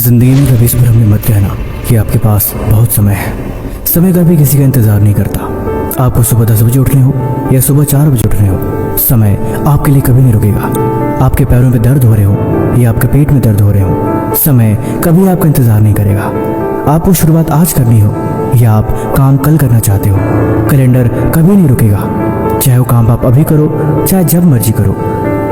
जिंदगी में कभी इस भ्रम में मत रहना कि आपके पास बहुत समय है। समय कभी किसी का इंतजार नहीं करता। आपको सुबह 10 बजे उठने हो या सुबह 4 बजे उठने हो, समय आपके लिए कभी नहीं रुकेगा। आपके पैरों में दर्द हो रहे हो या आपके पेट में दर्द हो रहे हो, समय कभी आपका इंतजार नहीं करेगा। आपको शुरुआत आज करनी हो या आप काम कल करना चाहते हो, कैलेंडर कभी नहीं रुकेगा। चाहे वो काम आप अभी करो चाहे जब मर्जी करो,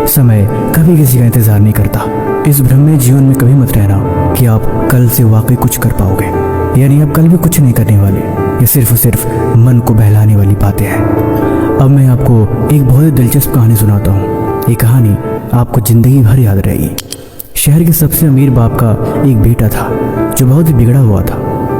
समय कभी किसी का इंतजार नहीं करता। इस भ्रम में जीवन में कभी मत रहना कि आप कल से वाकई कुछ कर पाओगे, यानी आप कल भी कुछ नहीं करने वाले। ये सिर्फ और सिर्फ मन को बहलाने वाली बातें हैं। अब मैं आपको एक बहुत ही दिलचस्प कहानी सुनाता हूँ। ये कहानी आपको जिंदगी भर याद रहेगी। शहर के सबसे अमीर बाप का एक बेटा था जो बहुत ही बिगड़ा हुआ था।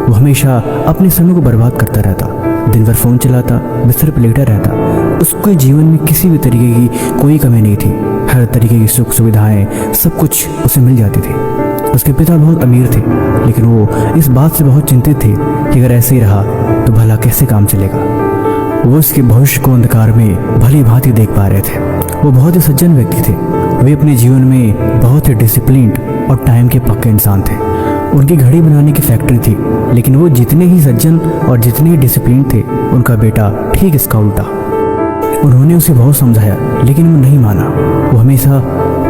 वो हमेशा अपने समय को बर्बाद करता रहता, दिन भर फ़ोन चलाता, बिस्तर पर लेटा रहता। उसके जीवन में किसी भी तरीके की कोई कमी नहीं थी। हर तरीके की सुख सुविधाएं सब कुछ उसे मिल जाती थी। उसके पिता बहुत अमीर थे, लेकिन वो इस बात से बहुत चिंतित थे कि अगर ऐसे ही रहा तो भला कैसे काम चलेगा। वो उसके भविष्य को अंधकार में भली भांति देख पा रहे थे। वो बहुत ही सज्जन व्यक्ति थे। वे अपने जीवन में बहुत ही डिसिप्लिन्ड और टाइम के पक्के इंसान थे। उनकी घड़ी बनाने की फैक्ट्री थी, लेकिन वो जितने ही सज्जन और जितने ही डिसिप्लिन थे, उनका बेटा ठीक इसका उल्टा। उन्होंने उसे बहुत समझाया, लेकिन वो नहीं माना। वो हमेशा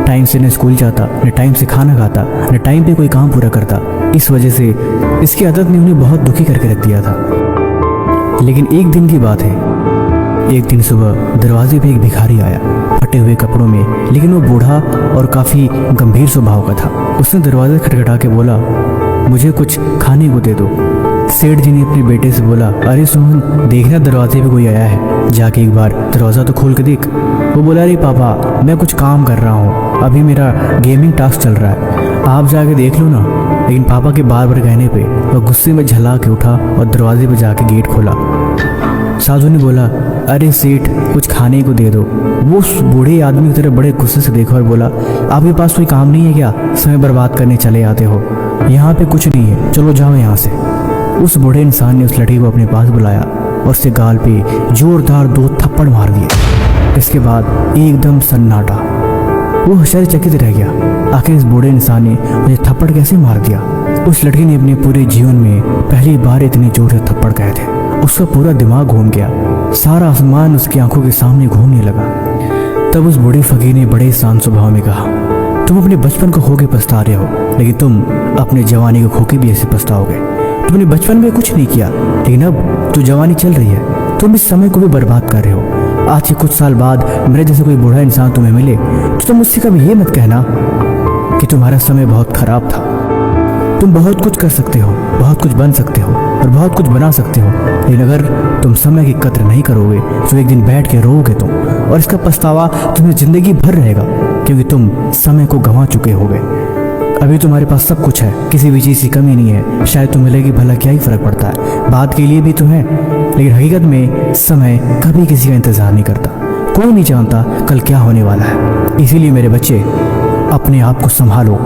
टाइम से न स्कूल जाता, न टाइम से खाना खाता, न टाइम पे कोई काम पूरा करता। इस वजह से इसकी आदत ने उन्हें बहुत दुखी करके रख दिया था। लेकिन एक दिन की बात है। एक दिन सुबह दरवाजे पे एक भिखारी आया, फटे हुए कपड़ों में, लेकिन वो बूढ़ा और काफ़ी गंभीर स्वभाव का था। उसने दरवाज़ा खटखटा के बोला, मुझे कुछ खाने को दे दो। सेठ जी ने अपने बेटे से बोला, अरे सोहन, देखना दरवाजे पे कोई आया है, जाके एक बार दरवाज़ा तो खोल के देख। वो बोला, अरे पापा, मैं कुछ काम कर रहा हूँ, अभी मेरा गेमिंग टास्क चल रहा है, आप जाके देख लो ना। लेकिन पापा के बार बार कहने पे वह गुस्से में झल्ला के उठा और दरवाजे पर जाके गेट खोला। साधु ने बोला, अरे सेठ, कुछ खाने को दे दो। वो उस बूढ़े आदमी की तरफ बड़े गुस्से से देखा और बोला, आपके पास कोई काम नहीं है क्या? समय बर्बाद करने चले आते हो। यहाँ पे कुछ नहीं है, चलो जाओ यहाँ से। उस बूढ़े इंसान ने उस लड़की को अपने पास बुलाया और उसके गाल पे जोरदार 2 थप्पड़ मार दिए। इसके बाद एकदम सन्नाटा। वो आश्चर्यचकित रह गया, आखिर इस बूढ़े इंसान ने मुझे थप्पड़ कैसे मार दिया। उस लड़की ने अपने पूरे जीवन में पहली बार इतनी जोर से थप्पड़ खाए थे। उसका पूरा दिमाग घूम गया, सारा आसमान उसकी आंखों के सामने घूमने लगा। तब उस बूढ़े फकीर ने बड़े शांत स्वभाव में कहा, तुम अपने बचपन को खो के पछता रहे हो, लेकिन तुम अपने जवानी को खो के भी ऐसे पछताओगे। तुमने बचपन में कुछ नहीं किया, लेकिन अब जो जवानी चल रही है, तुम इस समय को भी बर्बाद कर रहे हो। आज के कुछ साल बाद मेरे जैसे कोई बूढ़ा इंसान तुम्हें मिले तो तुम मुझसे कभी ये मत कहना कि तुम्हारा समय बहुत खराब था। तुम बहुत कुछ कर सकते हो, बहुत कुछ बन सकते हो और बहुत कुछ बना सकते हो, लेकिन अगर तुम समय की कद्र नहीं करोगे तो एक दिन बैठ के रोओगे तुम, और इसका पछतावा तुम्हें जिंदगी भर रहेगा, क्योंकि तुम समय को गंवा चुके होगे। अभी तुम्हारे पास सब कुछ है, किसी भी चीज़ की कमी नहीं है, शायद तुम्हें लगे भला क्या ही फर्क पड़ता है, बात के लिए भी तो है, लेकिन हकीकत में समय कभी किसी का इंतजार नहीं करता। कोई नहीं जानता कल क्या होने वाला है। इसीलिए मेरे बच्चे, अपने आप को संभालो।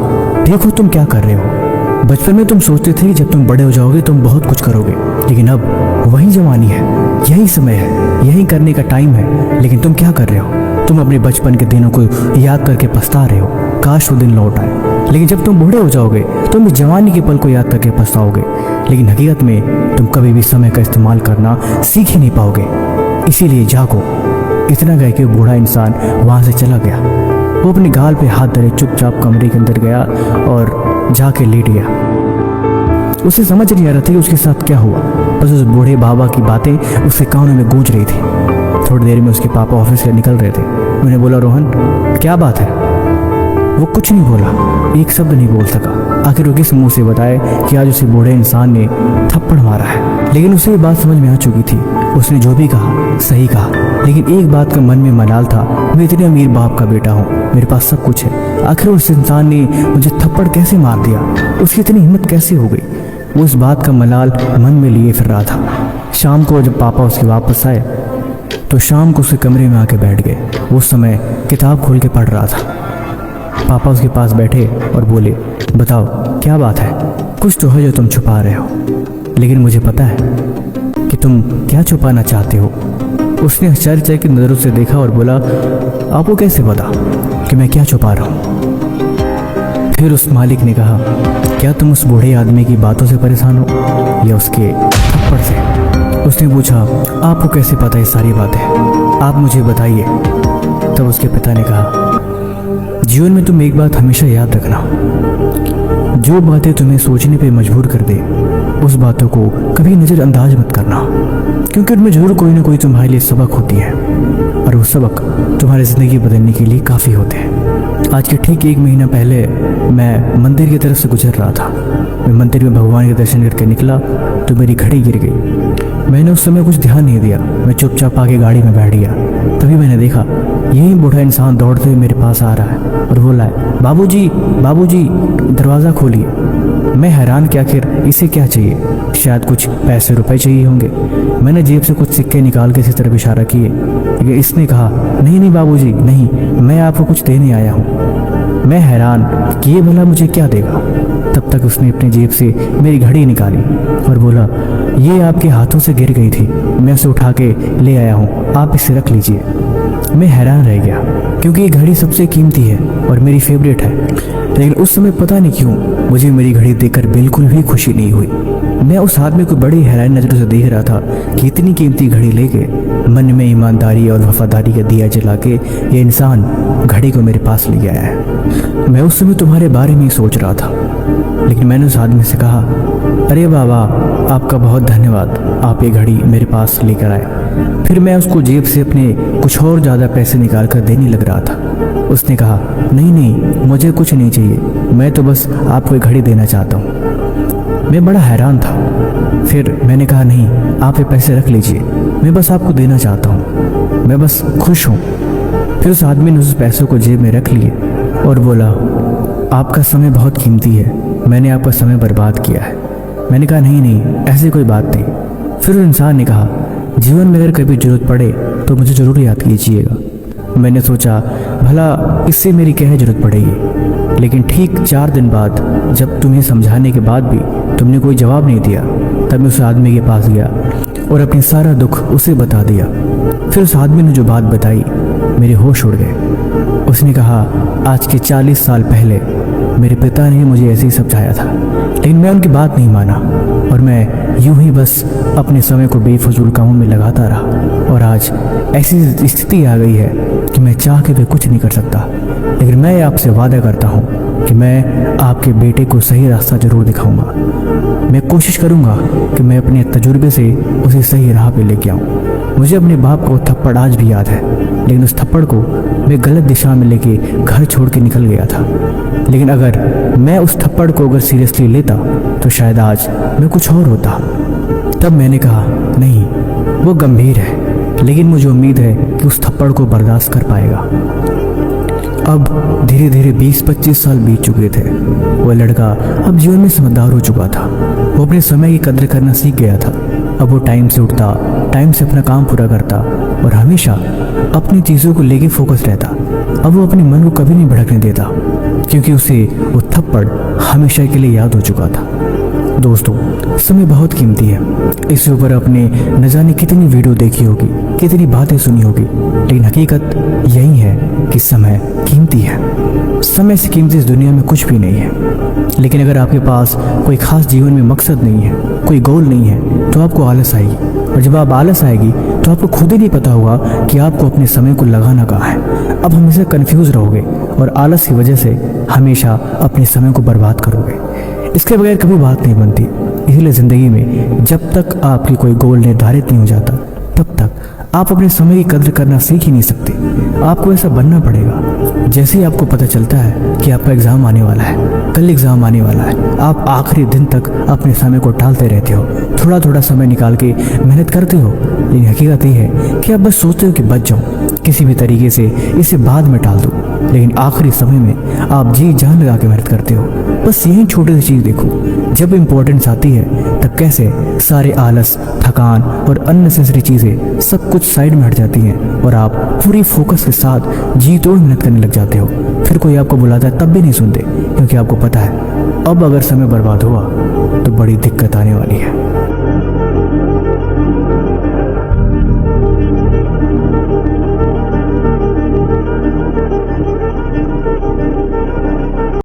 देखो तुम क्या कर रहे हो। बचपन में तुम सोचते थे कि जब तुम बड़े हो जाओगे तुम बहुत कुछ करोगे, लेकिन अब वही जवानी है, यही समय है, यही करने का टाइम है, लेकिन तुम क्या कर रहे हो? तुम अपने बचपन के दिनों को याद करके पछता रहे हो, काश वो दिन लौट आए। लेकिन जब तुम बूढ़े हो जाओगे तुम इस जवानी के पल को याद करके पछताओगे, लेकिन हकीकत में तुम कभी भी समय का इस्तेमाल करना सीख ही नहीं पाओगे। इसीलिए जागो। इतना कह के बूढ़ा इंसान वहाँ से चला गया। वो अपने गाल पे हाथ धरे चुपचाप कमरे के अंदर गया और जाके लेट गया। उसे समझ नहीं आ रहा था कि उसके साथ क्या हुआ, बस उस बूढ़े बाबा की बातें उसके कानों में गूंज रही थी। थोड़ी देर में उसके पापा ऑफिस से निकल रहे थे। उन्हें बोला, रोहन, क्या बात है? वो कुछ नहीं बोला, एक शब्द नहीं बोल सका। आखिर वो किस मुंह से बताए कि आज उसे बूढ़े इंसान ने थप्पड़ मारा है। लेकिन उसे ये बात समझ में आ चुकी थी। उसने जो भी कहा सही कहा, लेकिन एक बात का मन में मलाल था, मैं इतने अमीर बाप का बेटा हूँ, मेरे पास सब कुछ है, आखिर उस इंसान ने मुझे थप्पड़ कैसे मार दिया, उसकी इतनी हिम्मत कैसे हो गई। वो उस बात का मलाल मन में लिए फिर रहा था। शाम को जब पापा उसके वापस आए तो शाम को उसके कमरे में आके बैठ गए। वो उस समय किताब खोल के पढ़ रहा था। पापा उसके पास बैठे और बोले, बताओ क्या बात है? कुछ तो है जो तुम छुपा रहे हो, लेकिन मुझे पता है कि तुम क्या छुपाना चाहते हो। उसने आश्चर्य की नज़रों से देखा और बोला, आपको कैसे पता कि मैं क्या छुपा रहा हूँ? फिर उस मालिक ने कहा, क्या तुम उस बूढ़े आदमी की बातों से परेशान हो या उसके थप्पड़ से? उसने पूछा, आपको कैसे पता ये सारी बातें, आप मुझे बताइए। तब उसके पिता ने कहा, जीवन में तुम एक बात हमेशा याद रखना, जो बातें तुम्हें सोचने पे मजबूर कर दे उस बातों को कभी नज़रअंदाज मत करना, क्योंकि उनमें जरूर कोई ना कोई तुम्हारे लिए सबक होती है और वो सबक तुम्हारी ज़िंदगी बदलने के लिए काफ़ी होते हैं। आज के ठीक 1 महीना पहले मैं मंदिर की तरफ से गुजर रहा था। मैं मंदिर में भगवान के दर्शन करके निकला तो मेरी घड़ी गिर गई। मैंने उस समय कुछ ध्यान नहीं दिया, मैं चुपचाप आके गाड़ी में बैठ गया। तभी मैंने देखा यही बूढ़ा इंसान दौड़ते हुए मेरे पास आ रहा है और बोला है, बाबूजी बाबूजी दरवाज़ा खोलिए। मैं हैरान कि आखिर इसे क्या चाहिए, शायद कुछ पैसे रुपए चाहिए होंगे। मैंने जेब से कुछ सिक्के निकाल के इसी तरफ इशारा किए, लेकिन इसने कहा, नहीं नहीं बाबूजी नहीं, मैं आपको कुछ देने आया हूँ। मैं हैरान कि ये भला मुझे क्या देगा। तब तक उसने अपनी जेब से मेरी घड़ी निकाली और बोला, ये आपके हाथों से गिर गई थी, मैं उसे उठा के ले आया हूँ, आप इसे रख लीजिए। मैं हैरान रह गया क्योंकि ये घड़ी सबसे कीमती है और मेरी फेवरेट है, लेकिन उस समय पता नहीं क्यों मुझे मेरी घड़ी देखकर बिल्कुल भी खुशी नहीं हुई। मैं उस आदमी को बड़ी हैरान नज़रों से देख रहा था कि इतनी कीमती घड़ी लेके मन में ईमानदारी और वफादारी का दिया जला के ये इंसान घड़ी को मेरे पास ले आया है। मैं उस समय तुम्हारे बारे में ही सोच रहा था, लेकिन मैंने उस आदमी से कहा, अरे बाबा आपका बहुत धन्यवाद, आप ये घड़ी मेरे पास लेकर आए। फिर मैं उसको जेब से अपने कुछ और ज़्यादा पैसे निकाल कर देने लग रहा था। उसने कहा, नहीं नहीं मुझे कुछ नहीं चाहिए, मैं तो बस आपको एक घड़ी देना चाहता हूँ। मैं बड़ा हैरान था। फिर मैंने कहा, नहीं आप ये पैसे रख लीजिए, मैं बस आपको देना चाहता हूँ, मैं बस खुश हूँ। फिर उस आदमी ने उस पैसों को जेब में रख लिए और बोला, आपका समय बहुत कीमती है, मैंने आपका समय बर्बाद किया है। मैंने कहा, नहीं नहीं ऐसी कोई बात नहीं। फिर उस इंसान ने कहा, जीवन में अगर कभी ज़रूरत पड़े तो मुझे ज़रूर याद कीजिएगा। मैंने सोचा भला इससे मेरी क्या ज़रूरत पड़ेगी, लेकिन ठीक 4 दिन बाद जब तुम्हें समझाने के बाद भी तुमने कोई जवाब नहीं दिया, तब मैं उस आदमी के पास गया और अपने सारा दुख उसे बता दिया। फिर उस आदमी ने जो बात बताई मेरे होश उड़ गए। उसने कहा, आज के 40 साल पहले मेरे पिता ने मुझे ऐसे ही समझाया था, लेकिन मैं उनकी बात नहीं माना और मैं यूं ही बस अपने समय को बेफजूल कामों में लगाता रहा। और आज ऐसी स्थिति आ गई है कि मैं चाह के भी कुछ नहीं कर सकता, लेकिन मैं आपसे वादा करता हूँ कि मैं आपके बेटे को सही रास्ता जरूर दिखाऊंगा। मैं कोशिश करूँगा कि मैं अपने तजुर्बे से उसे सही राह पे लेके आऊँ। मुझे अपने बाप को थप्पड़ आज भी याद है, लेकिन उस थप्पड़ को मैं गलत दिशा में लेके घर छोड़ के निकल गया था। लेकिन अगर मैं उस थप्पड़ को अगर सीरियसली लेता तो शायद आज मैं कुछ और होता। तब मैंने कहा, नहीं वो गंभीर है, लेकिन मुझे उम्मीद है कि उस थप्पड़ को बर्दाश्त कर पाएगा। अब धीरे धीरे 20-25 साल बीत चुके थे। वह लड़का अब जीवन में समझदार हो चुका था। वो अपने समय की कद्र करना सीख गया था। अब वो टाइम से उठता, टाइम से अपना काम पूरा करता और हमेशा अपनी चीज़ों को लेके फोकस रहता। अब वो अपने मन को कभी नहीं भड़कने देता, क्योंकि उसे वो थप्पड़ हमेशा के लिए याद हो चुका था। दोस्तों, समय बहुत कीमती है। इससे ऊपर आपने न जाने कितनी वीडियो देखी होगी, कितनी बातें सुनी होगी, लेकिन हकीकत यही है कि समय कीमती है। समय से कीमती इस दुनिया में कुछ भी नहीं है। लेकिन अगर आपके पास कोई खास जीवन में मकसद नहीं है, कोई गोल नहीं है, तो आपको आलस आएगी, और जब आप आलस आएगी तो आपको खुद ही नहीं पता होगा कि आपको अपने समय को लगाना कहाँ है। अब हमेशा कंफ्यूज रहोगे और आलस की वजह से हमेशा अपने समय को बर्बाद करोगे। इसके बगैर कभी बात नहीं बनती। इसलिए ज़िंदगी में जब तक आपकी कोई गोल निर्धारित नहीं हो जाता, तब तक आप अपने समय की कद्र करना सीख ही नहीं सकते। आपको ऐसा बनना पड़ेगा। जैसे ही आपको पता चलता है कि आपका एग्ज़ाम आने वाला है, कल एग्ज़ाम आने वाला है, आप आखिरी दिन तक अपने समय को टालते रहते हो, थोड़ा थोड़ा समय निकाल के मेहनत करते हो, लेकिन हकीकत ये है कि आप बस सोचते हो कि बच जाओ, किसी भी तरीके से इसे बाद में टाल दो, लेकिन आखिरी समय में आप जी जान लगा के मेहनत करते हो। बस यही छोटी सी चीज़ देखो, जब इम्पोर्टेंस आती है तब कैसे सारे आलस, थकान और अननेसेसरी चीज़ें सब कुछ साइड में हट जाती हैं और आप पूरी फोकस के साथ जी तोड़ मेहनत करने लग जाते हो। फिर कोई आपको बुलाता है तब भी नहीं सुनते, क्योंकि आपको पता है अब अगर समय बर्बाद हुआ तो बड़ी दिक्कत आने वाली है।